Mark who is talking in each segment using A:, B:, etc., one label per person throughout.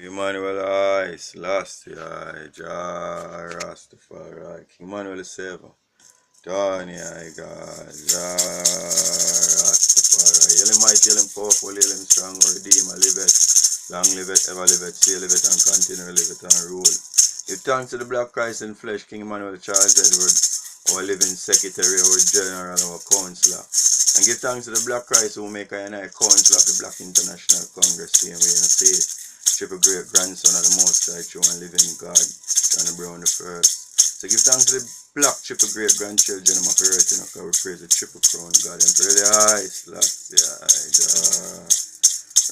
A: Emmanuel Ice, last year, Jah Rastafari, King Emmanuel the Savior. Johnny, I God, Jah Rastafari. Hail him mighty, hail him powerful, hail him strong, redeemer, live it. Long live it, ever live it, see live it, and continue to live it and rule. Give thanks to the Black Christ in flesh, King Emmanuel Charles Edward, our living secretary, our general, our counselor. And give thanks to the Black Christ who make I and I counsel of the Black International Congress, same way in faith. Triple great grandson of the Most High True and Living God, JAHNNY BROWN1st. So give thanks to the black triple great grandchildren of my earth, you know, because we praise the triple crown God and pray the eyes, last the eye,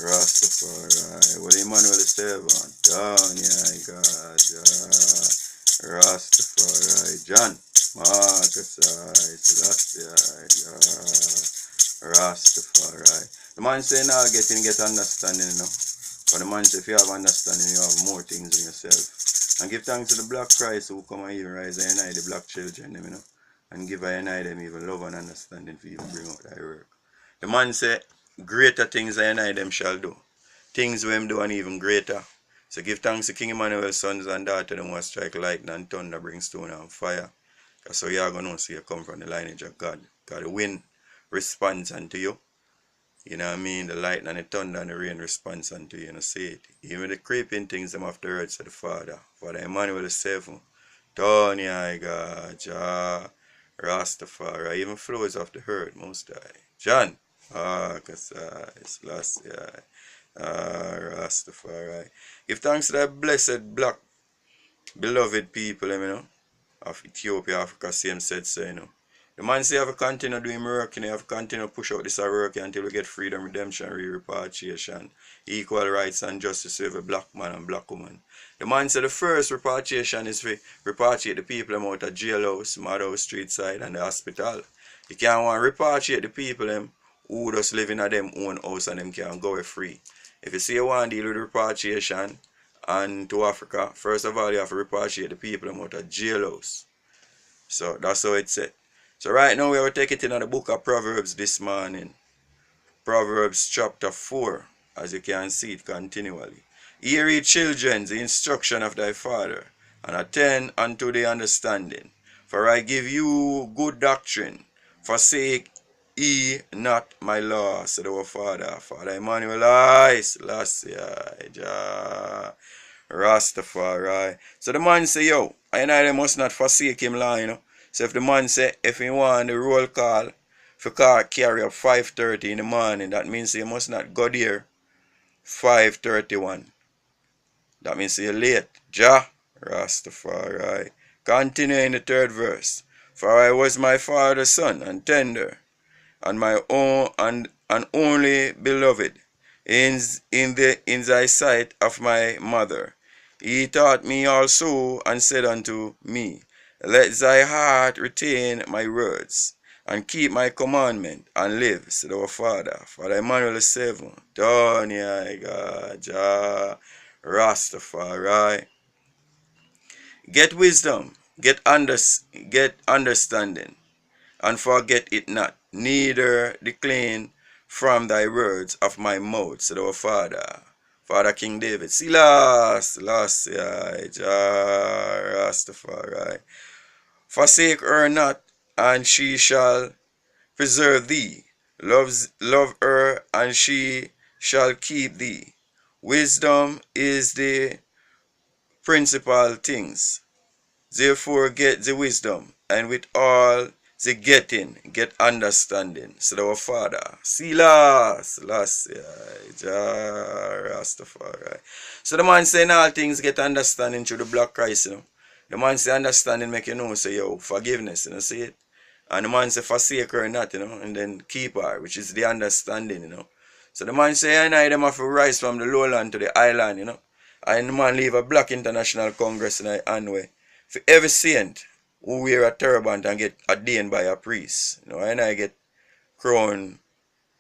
A: Rastafari, with Emmanuel the Servant, Johnny, I God, Rastafari, John, Marcus, Selassie, Rastafari. The man saying all get understanding, you know. But the man say if you have understanding, you have more things in yourself. And give thanks to the black Christ who come and even rise and unite the black children, you know. And give I unite them even love and understanding for even bring out thy work. The man say, greater things I unite them shall do. Things we him do and even greater. So give thanks to King Emmanuel's sons and daughters, them who strike lightning and thunder, bring stone and fire. Because so you are going to know, so you come from the lineage of God. God, the wind responds unto you. You know what I mean? The light and the thunder and the rain responds unto you, you know, see it. Even the creeping things them after earth, said the Father. Father Emmanuel the Seven. Tony, I God, Jah, Rastafari, even flows of the earth, most high. John, Kasai, Selassie, Rastafari. Give thanks to that blessed black, beloved people, you know, of Ethiopia, Africa, same said so, you know. The man say you have to continue doing work, you have to continue to push out this work until we get freedom, redemption, repatriation, equal rights and justice for every black man and black woman. The man said the first repatriation is to repatriate the people them out of jailhouse, madhouse, street side and the hospital. You can't want to repatriate the people them who just live in a them own house and them can go free. If you say you want to deal with repatriation and to Africa, first of all you have to repatriate the people them out of jailhouse. So that's how it said. So right now we will take it in the book of Proverbs this morning. Proverbs chapter 4, as you can see it continually. Hear ye children the instruction of thy father, and attend unto the understanding. For I give you good doctrine, forsake ye not my law, said our Father. Father Emmanuel, I, Selassie, Rastafari. So the man say, yo, I and I must not forsake him law, you know. So if the man say, if he want the roll call, for car carry up 5:30 in the morning, that means you must not go there 5:31. That means you're late. Jah, Rastafari. Continue in the third verse. For I was my father's son and tender, and my own and only beloved in thy sight of my mother. He taught me also and said unto me, let thy heart retain my words, and keep my commandment, and live, said our Father. Father Emmanuel 7. Tony, I God, Jah, Rastafari. Get wisdom, get understanding, and forget it not, neither decline from thy words of my mouth, said our Father. Father King David. Silas, Rastafari. Forsake her not, and she shall preserve thee. Love her, and she shall keep thee. Wisdom is the principal things. Therefore get the wisdom, and with all the getting, get understanding, said our Father. Silas, Rastafari. So the man saying all things get understanding through the black Christ, you know. The man say understanding make you know, say yo, forgiveness, you know, see it? And the man say forsake her not, you know, and then keep her, which is the understanding, you know. So the man say, I know them have to rise from the lowland to the island, you know. And the man leave a black international congress in the hand way. For every saint who wear a turban and get ordained by a priest. You know, and I get crowned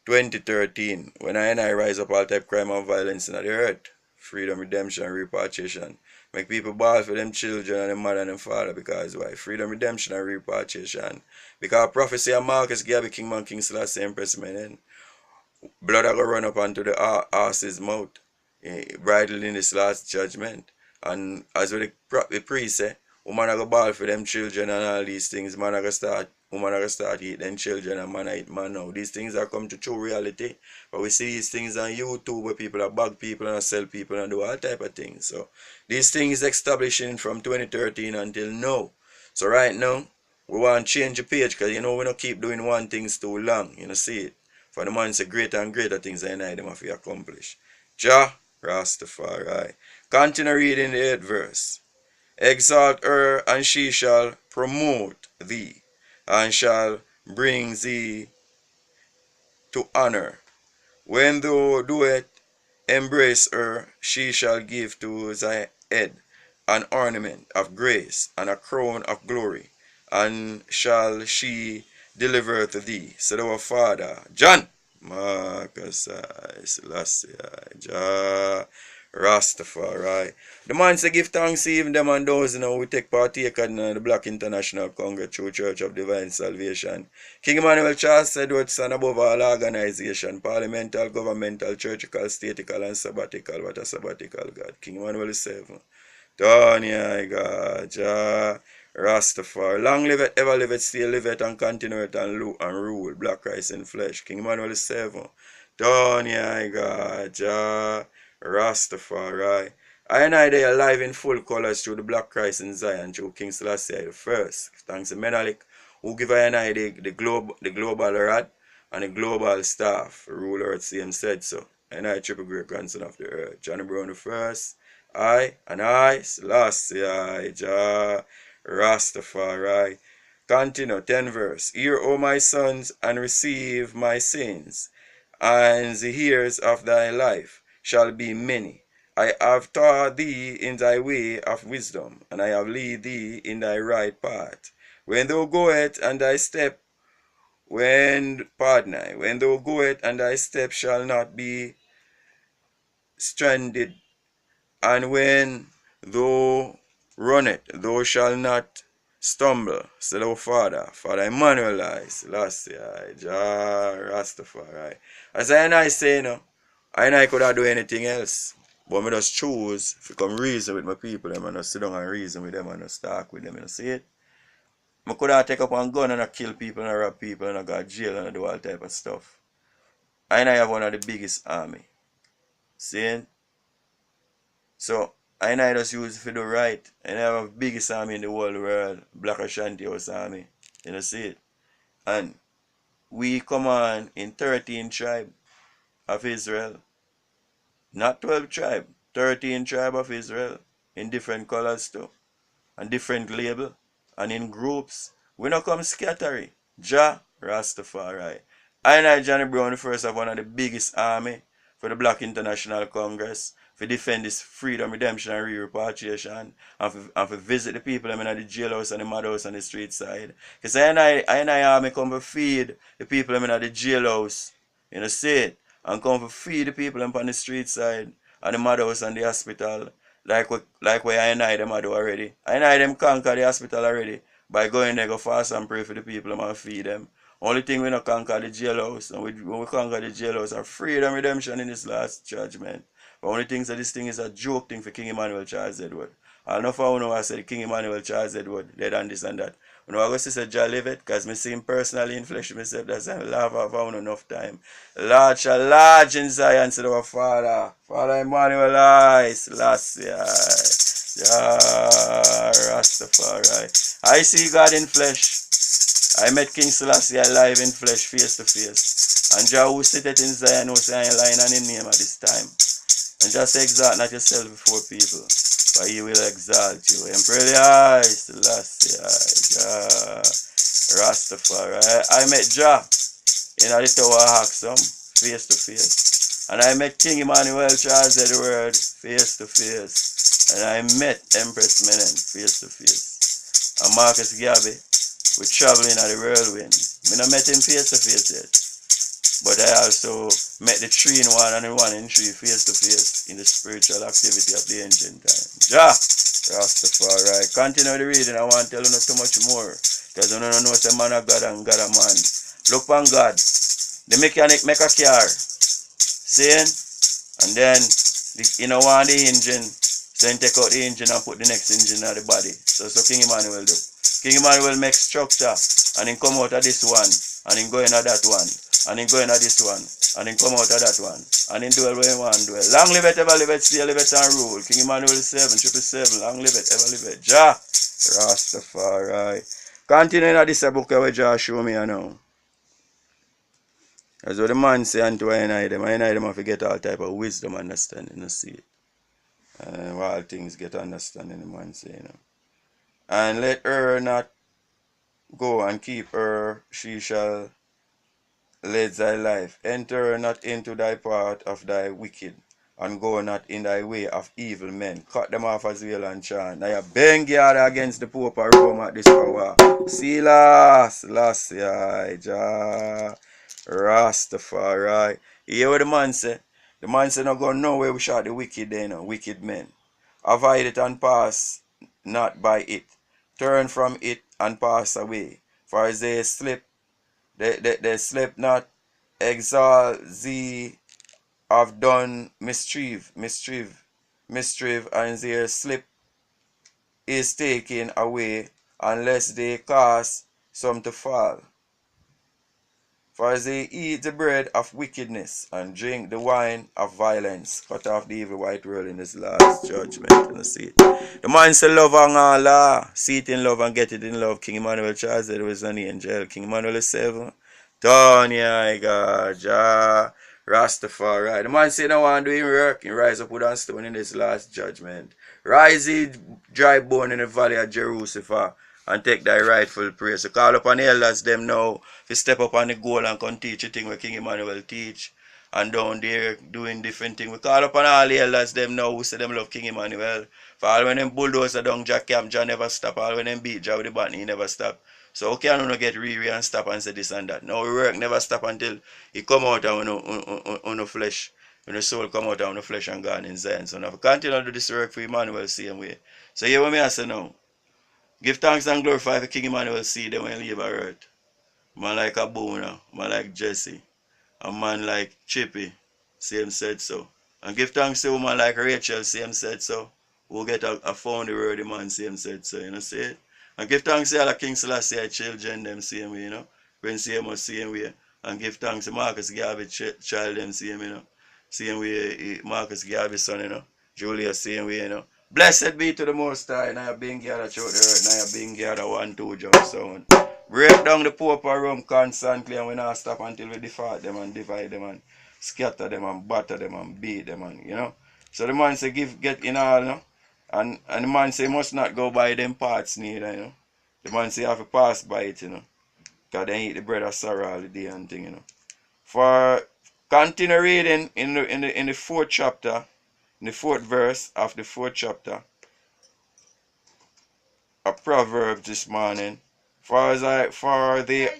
A: 2013 when I rise up all type of crime and violence in the earth. Freedom, redemption, repatriation. Make people ball for them children and them mother and them father because why? Freedom, redemption, and repatriation. Because prophecy of Marcus Garvey, King Man, King Selassie, Empress Men, blood are going to run up onto the horse's mouth. bridled in this last judgment. And as with the priest say, woman are go ball for them children and all these things, woman are gonna start eat them children and man eat man now. These things are come to true reality. But we see these things on YouTube where people are bug people and sell people and do all type of things. So these things establishing from 2013 until now. So right now, we want to change the page because we don't keep doing one things too long. See it. For the man say greater and greater things I them have to accomplish. Jah Rastafari. Continue reading the 8th verse. Exalt her, and she shall promote thee, and shall bring thee to honor. When thou doest embrace her, she shall give to thy head an ornament of grace and a crown of glory, and shall she deliver to thee. Said our Father, John Marcus, Selassie, Jah Rastafari. The man say give thanks even them and those we take partake in the Black International Congress True Church of Divine Salvation. King Emmanuel Charles said what stand above all organization, parliamental, governmental, churchical, statical, and sabbatical. What a sabbatical God. King Emmanuel is 7. Tony, God, Jah Rastafari. Long live it, ever live it, still live it, and continue it and rule. Black Christ in flesh. King Emmanuel is 7. Tony, God, Jah Rastafari. I and I they are alive in full colors through the Black Christ in Zion, through King Selassie the first. Thanks to menalike, who give I and I the global rod and the global staff. Rule earth, same said so. And I triple great grandson of the earth. JAHNNY BROWN1st. I, Selassie, Jah Rastafari. Continue, 10 verse. Hear, O my sons, and receive my sins, and the years of thy life shall be many. I have taught thee in thy way of wisdom, and I have led thee in thy right path. When thou goest and thy step, when thou goest and thy step shall not be stranded, and when thou runnest, thou shalt not stumble. Said our Father Emmanuel, Selassie, Jah Rastafari. As I and I say, I and I could have do anything else. But I just choose to come reason with my people and just sit down and reason with them and just talk with them. See it? I could have take up one gun and I kill people and I rob people and I go to jail and I do all type of stuff. I and I have one of the biggest army. See it? So I and I just use it to do right. And I have the biggest army in the whole world. Black Ashanti House Army. You see it? And we come on in 13 tribes of Israel. Not 12 tribe, 13 tribe of Israel in different colors too, and different label, and in groups. We not come scattery. Jah Rastafari. I and I, JAHNNY BROWN1st, have one of the biggest army for the Black International Congress to defend this freedom, redemption, and repatriation, and for visit the people in the jailhouse and the madhouse and the street side. Because I and I army come to feed the people in the jailhouse, see it? And come to feed the people on the street side and the madhouse and the hospital, like where I and I them do already. I and I them conquer the hospital already by going there, go fast and pray for the people and feed them. Only thing we not conquer the jailhouse, and when we conquer the jailhouse, are freedom, redemption in this last judgment. But only thing that this thing is a joke thing for King Emmanuel Charles Edward. I know for I said King Emmanuel Charles Edward, dead and this and that. When I go to say Jah live it, because I see him personally in flesh myself, that's why I laugh have enough time. Large shall large in Zion, said our Father. Father Emmanuel, Selassie, Jah Rastafari. I see God in flesh. I met King Selassie alive in flesh, face to face. And Jah who sitteth in Zion, who say I am lying on his name at this time. And just exalt not yourself before people, for he will exalt you. Emperor the Selassie, Jah Rastafari. I met Jah in the Tower of Haxom, face to face. And I met King Emmanuel Charles Edward, face to face. And I met Empress Menen, face to face. And Marcus Garvey, we traveling at the whirlwind. I not met him face to face yet. But I also met the 3 in 1 and the 1 in 3 face to face in the spiritual activity of the ancient time. Jah Rastafari. Continue the reading. I want to tell you not too much more. Because you don't know it's a man of God and God a man. Look on God. The mechanic make a car. Seeing? And then You know want the engine, so then take out the engine and put the next engine on the body. So King Emmanuel do. King Emmanuel make structure and then come out of this one and then go into that one and then go into this one and then come out of that one and then do it where you want to do it. Long live it, ever live it, stay live it and rule. King Emmanuel 777, long live it, ever live it. Jah Rastafari. Continuing at this book where Jah show me now. As what the man say unto I them have to get all type of wisdom, understanding, you see it. And all things get understanding, the man say, you know. And let her not go and keep her, she shall lead thy life. Enter not into thy part of thy wicked, and go not in thy way of evil men. Cut them off as well and chant. Now you bang guard against the Pope of Rome at this hour. Silas, Jah Rastafari. You hear what the man say? The man say not go nowhere we shot the wicked then, wicked men. Avoid it and pass not by it. Turn from it and pass away. For as they slip, they slip not. Exalt thee have done mischief, and their slip is taken away, unless they cause some to fall. For as they eat the bread of wickedness and drink the wine of violence, cut off the evil white world in this last judgment. And see it. The man say love and Allah. See it in love and get it in love. King Emmanuel Charles, there was an angel. King Emmanuel 7. Tony, I got Jah Rastafari. The man say no one doing work. He rise up with a stone in this last judgment. Rise ye dry bone in the valley of Jerusalem, and take thy rightful place. So call upon the elders them now to step up on the goal and come teach the thing where King Emmanuel teach. And down there doing different things. We call upon all the elders them now who say them love King Emmanuel. For all when them bulldozer down Jack Camp, Jah never stop. All when them beat Jah with the button, he never stop. So how can you get weary and stop and say this and that? No, we work never stop until he come out of the flesh. When the soul come out of the flesh and gone in Zion. So now we continue to do this work for Emmanuel same way. So here what me say now. Give thanks and glorify for King Emmanuel see them when he leave earth. Man like Abuna, man like Jesse, a man like Chippy, same said so. And give thanks to a woman like Rachel, same said so. Who get a found the word, the man, same said so, you know, see it? And give thanks to all the King Selassie children, them same way, you know. Prince Amos, same way. And give thanks to Marcus Garvey child, them same, you know. Same way, Marcus Garvey son, you know. Julia, same way, you know. Blessed be to the Most High, and I have been gathered throughout the earth, and I have been gathered 1, 2 jump sound. Break down the Pope of Rome constantly, and we not stop until we defeat them and divide them and scatter them and batter them and beat them, and you know. So the man say get in all, you know. And the man say must not go by them parts neither, you know. The man say you have to pass by it, you know. Because they eat the bread of sorrow all the day and thing, you know. For continue reading in the 4th chapter, in the 4th verse of the 4th chapter, a proverb this morning. For the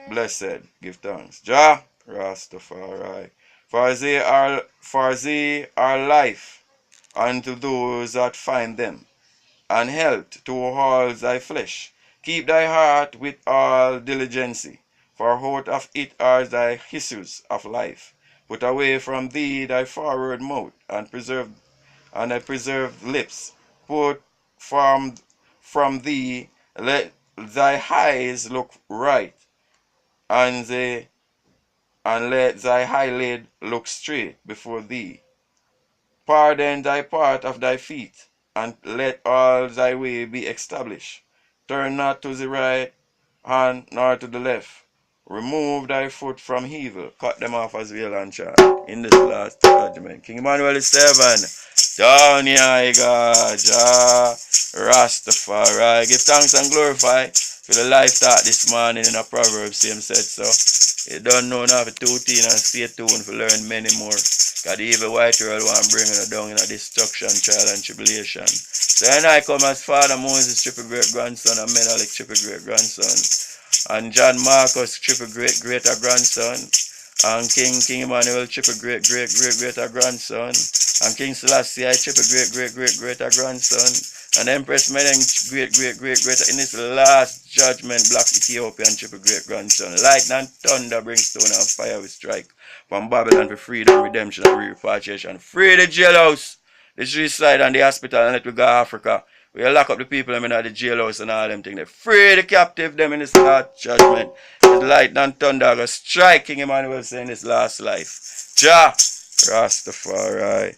A: blessed, give thanks. Jah Rastafari. For they are life unto those that find them, and health to all thy flesh. Keep thy heart with all diligence, for out of it are thy issues of life. Put away from thee thy forward mouth, and thy preserved lips. Put from thee, let thy eyes look right, and let thy eyelid look straight before thee. Pardon thy part of thy feet, and let all thy way be established. Turn not to the right hand, nor to the left. Remove thy foot from evil. Cut them off as well and chant. In this last judgment. King Emmanuel is 7. Down here, God. Jah Rastafari. Give thanks and glorify for the life taught this morning in a Proverbs. Same said so. You don't know now for 2 and stay tuned for learn many more. Because the evil white world want to bring you down in a destruction, trial, and tribulation. So then I come as Father Moses, triple great grandson, and Menalike, triple great grandson, and John Marcus, triple great greater grandson, And King Emmanuel, triple great grandson. And King Selassie, triple great grandson. And Empress Menen, great in his last judgment, Black Ethiopian, triple great grandson. Lightning and thunder, brimstone and fire will strike from Babylon for freedom, redemption, and repatriation. Free the jailhouse, the suicide and the hospital, and let we go Africa. We lock up the people them in the jailhouse and all them things. They free the captive them in this last judgment. His light and thunder go striking Emmanuel in his last life. Jah Rastafari.